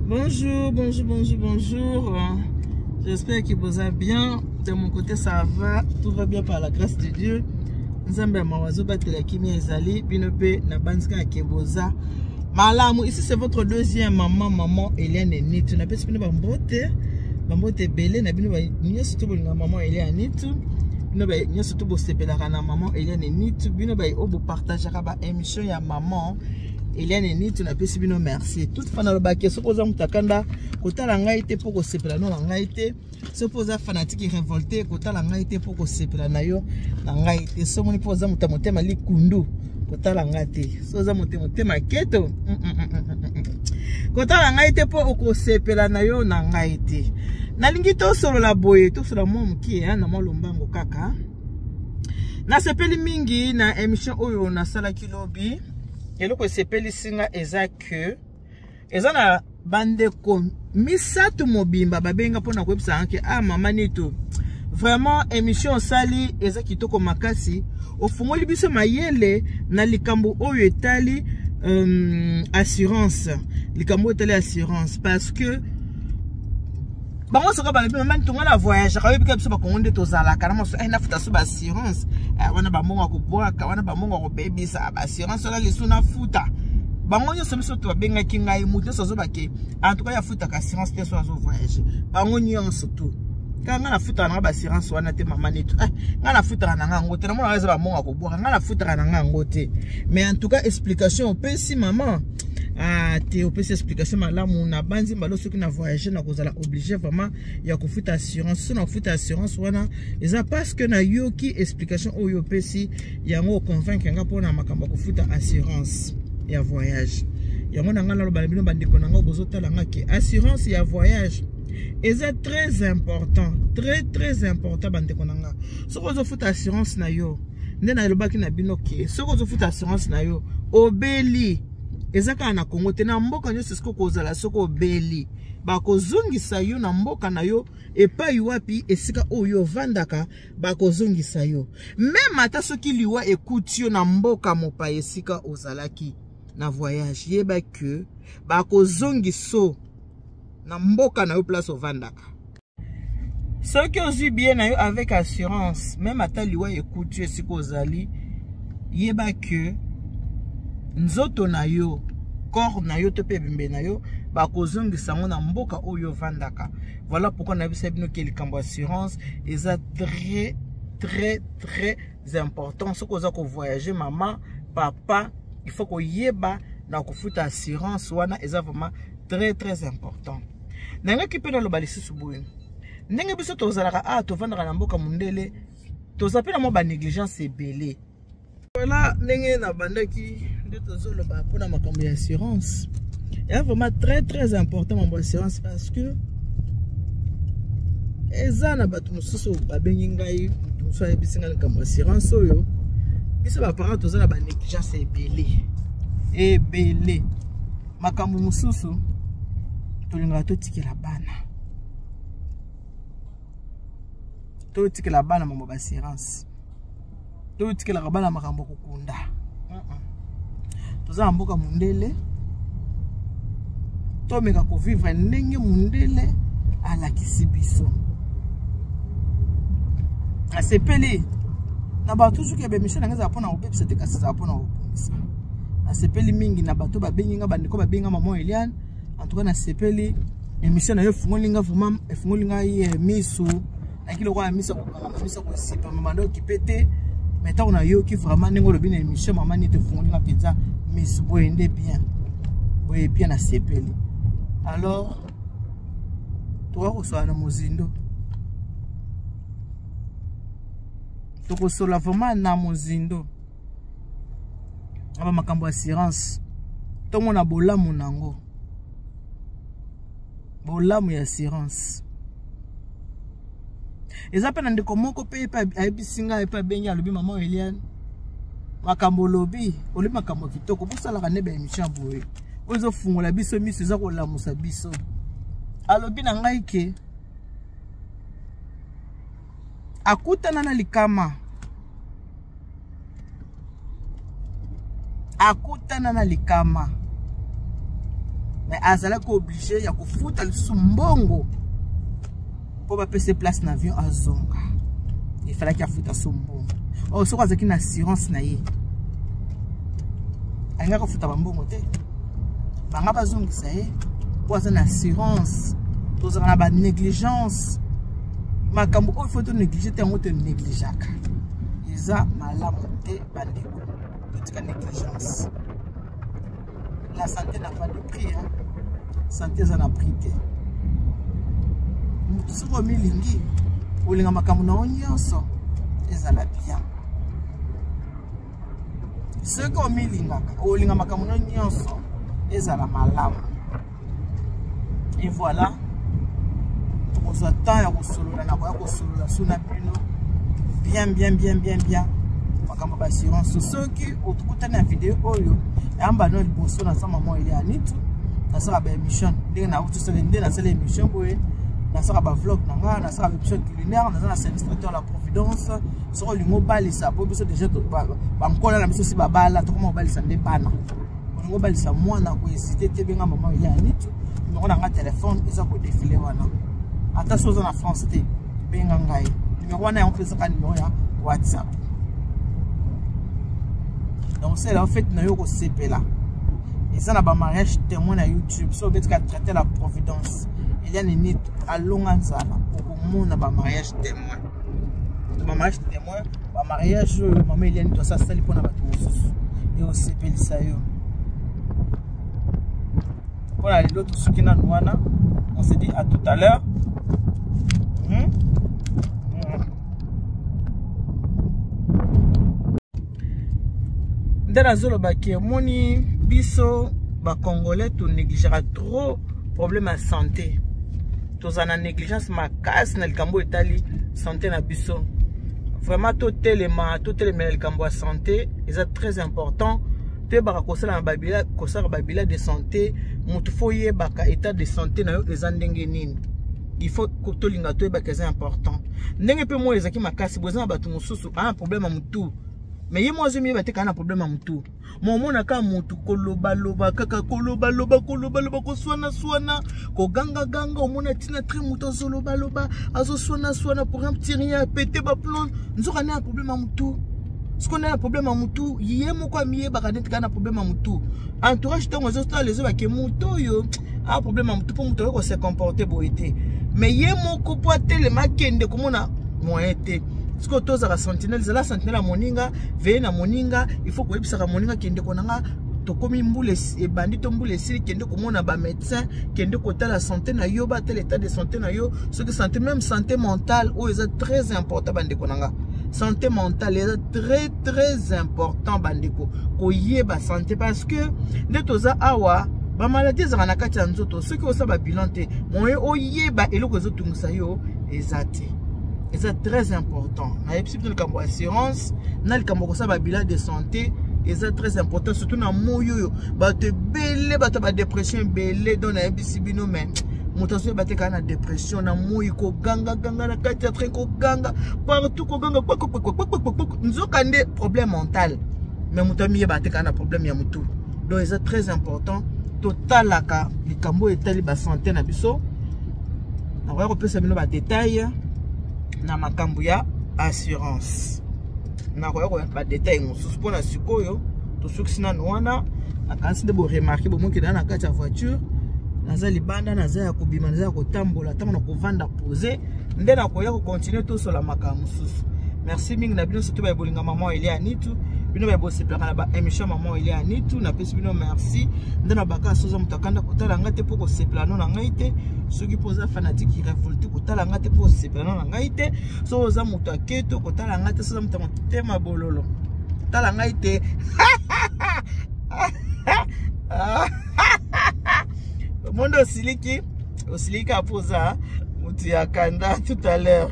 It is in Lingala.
Bonjour, bonjour, bonjour, bonjour. J'espère que vous allez bien. De mon côté, ça va. Tout va bien par la grâce de Dieu. Ici, c'est votre deuxième maman, maman Hélène Nitu. Maman Hélène Nitu. Nous surtout maman Hélène Nitu. Nous partageons émission ya maman Hélène Nitu na pesi bino merci. Toute fana le baké suppose mutakanda kota la ngai te poko sepela no la ngai te. Suppose fanatique révolté kota la ngai te poko sepela na yo na ngai te. So moni poza mutamotema likundu kota la ngai te. So za motema keto. Kota la ngai te poko sepela na yo na ngai te. Nalingi to solo la boye to solo mo mukie na mo lombango kaka. Na sepeli mingi na émission oyo na sala kilobi. Et le que c'est pelisinga eza que eza na bande ko misatu mobimba babenga pona ko ebisa anke mama Nitu vraiment émission sali eza kitoko makasi ofungoli biso mayele na likambo oyo etali assurance likambo etali assurance parce que bango soka bale maman tunga la voyage akayebi ka biso ba konde tozala kana mo na futa so ba assurance wana ba mongo ko boaka wana ba mongo ko bebisa ba assurance la lisuna futa bango nyo somiso to benga kinga imuto sozo bake en tout cas ya futa ka assurance te so voyage bango nyo surtout kanga na futa na ba assurance wana te maman Nitu nga na futa na nga ngote na mo na ba mongo ko boaka nga na futa na nga ngote mais en tout cas explication pe si maman te opesi explication malamu na banzi mbalo soki na voyager na kozala obligé vraiment ya kofuta assurance so na kofuta assurance wana eza parce que na yoki explication oyo opesi yango convaincre nga pona makambo kofuta assurance ya voyage yango na ngala lo balabino bandiko na nga bozotala nga ke assurance ya voyage eza très important bandiko na nga so ko zofuta assurance na yo ndena lobaki na bino ke so ko zofuta assurance na yo obeli ezaka na Kongo te na mboka nyo siko kozala soko beli bakozungisa yo na mboka na yo epai wapi esika oyo vandaka bakozungisa yo même ata soki liwa ekuti yo na mboka mopa esika ozalaki na voyage yeba que bakozungiso na mboka na yo place ovandaka soki ozwi bien na yo avec assurance même ata liwa ekuti yo esika ozali yeba que nzoto na yo corps na yo to pe bimbe na yo ba kozongisa ngo na mboka oyo vandaka. Voilà pourquoi na bisa bino ke likambo assurance eza très important ce qu'on a ko voyager maman papa il faut ko yeba na ko futa assurance wana eza vraiment très important. Nanga kipe na lo balisi subuye ndenge biso tozalaka to vandaka na mboka mundele tozape na mo ba négligence ebele. Voilà ndenge na bandaki pour la assurance. Il est vraiment très important mon assurance parce que ezana batu mususu babengingai musu ebisinga comme assurance oyo biso ba parents tozana ba négligence ebele makambo mususu tolinga totikela bana mambo ba assurance totikela bana makambo kokunda toza mboka mundele to meka ko vivre ndenge mundele ala kisibiso asepeli na ba toujours ke be mission nga za pona obebisa te kasi za pona obebisa asepeli mingi na bato ba benginga bandiko ba benga maman Eliane en tout cas na sepeli émission na yo fungolinga vraiment fungolinga misu akilo kwa misu ko sipa mamando kipete mais on a eu qui vraiment n'engo le bien émission maman Nitu fungolinga pizza Miss Boende bien. Boye bien na sepeli. Alors toi reçoit na mozindo. To kosola vraiment na mozindo. Aba makambo assurance. To mona bolamu nango. Bolamu ya assurance. Eza pe na ndeko moko pe pa abisinga pa benya lobi maman Eliane. Makambo lobi oli makambo kitoko busala ka nebe émission boye ozo fungola biso miso za ko lamusa biso alobi na ngai ke akutana na likama mais azala ko obligé ya ko futa lisusu mbongo po ba pese place na avion azonga. Il fallait qu'il futa so mbongo. Oh so kwazaki na assurance na ye. Anga ko futa mbongo te. Banga bazongisa ye. Po azana assurance. Tozana na ba négligence. Makambo o faut te négliger te ngote négligaka. Iza malamu te bandeko. Petite négligence. La santé n'a pas de prix, hein. Santé ça n'a prix. Mutu soko milingi, olinga makambo na nyonso ezala bien. Soko milinga, olinga makambo na nyonso ezala malamu. Et voilà. On s'attend à kosolola na kwa kosolola suna bino. Bien. Makambo ba assurance soki otukuta na video oyo. Amba no liboso na sama mo ile anitu na saka ba émission ndenge na utu sele ndenge na sele émission boye na saka ba vlog na nga na saka émission culinaire na service traiteur la Providence soko lingo balisa po biso déjà ba nkola na biso si babala to comment balisa nde bana lingo balisa mwana ko hésiter te benga maman ile anitu numéro na nga téléphone eza ko défiler wana ata soza na France te benga ngai numéro wana on fait ça numéro ya WhatsApp. Donc c'est là en fait na yoko sepela. Et ça na ba mariage témoin na YouTube. So bet ka traiter la Providence. Il y a une à longanzala pour mon ba mariage témoin. Ba mariage témoin, ba mariage maman Eliane to ça sali pona ba tous. Et au sepel ça yo. Voilà l'autre sukina noana. On se dit à tout à l'heure. Dans zolo baki moni biso ba congolais to négligera trop problème à santé. Tous en négligence ma casse na likambo etali santé na biso. Vraiment tout élément le likambo à santé est très important. Te baka kosala na babila kosala babila de santé mutu foye baka état de santé na yo ezandenge nini. Il faut que to linga to baka c'est important. Ndenge pe mo ezaki makasi boza batu mususu a un problème à mutu. Mais il moi je bate kana problème mutu. Momo na ka mutu koloba loba kaka koloba loba ko swana ko ganga omona tina très mutu zoloba loba azo swana pour un petit rien péter ba plomb. Nzoka na problème mutu. Ce qu'on a un problème mutu, yé moko mié bakanet kana problème mutu. Entourage to ngozo sta les ba ke mutu yo a problème mutu pour mutu ko se comporter boité. Mais yé moko po tellement kende komona moité. Ce que tous la sentinelle, c'est la sentinelle à moninga, veille na moninga, il faut que vous puissiez moninga qui est konanga, to komi mboule et bandit mboule si qui est comme on a médecin, qui est côté la santé na yo, tel état de santé na yo, ce que santé même santé mentale, oh c'est très important bandit konanga. Santé mentale est très important bandiko. Ko yeba santé parce que de toza awa ba maladie za na kati nzoto, ce que osa ba bilan te, moye o yeba eloko zo tungisa yo ezati. Et c'est très important. Le cambo assurance, le cambo bilan de santé, et c'est très important. Surtout dans le yo, te belé, ba dépression belé, dans la bisibino men. Mutation ba te kana dépression na moyo ko ganga na kati ya train ko ganga partout ko ganga nzokande problème mental. Mais mutami ba te kana problème ya mutu. Donc c'est très important. Totalaka le cambo etali ba santé na biso. Na ko pesa bino ba détail. Na makambo ya assurance na ko ba détail mususu pona sikoyo to sukisina nwana akansi de bo remarquer bo monki na kati ya voiture naza libanda naza ya kobima naza ya kotambola tamo na kovanda poser nde na ko ya ko continuer to sur la makambo mususu. Merci mingi na bino surtout ba bolinga maman Elia Nitu bino ba bosse plaka na ba émission maman Elia Nitu na pesi bino merci nde na baka soza mutakanda kotala ngate poko se plano na ngaite soki poza fanatique qui révolte kotala ngate poko se plano na ngaite so za mutu aketo kotala ngate soza mutu tema bololo tala ngaite monde osiliki poza mutu ya kanda tout à l'heure.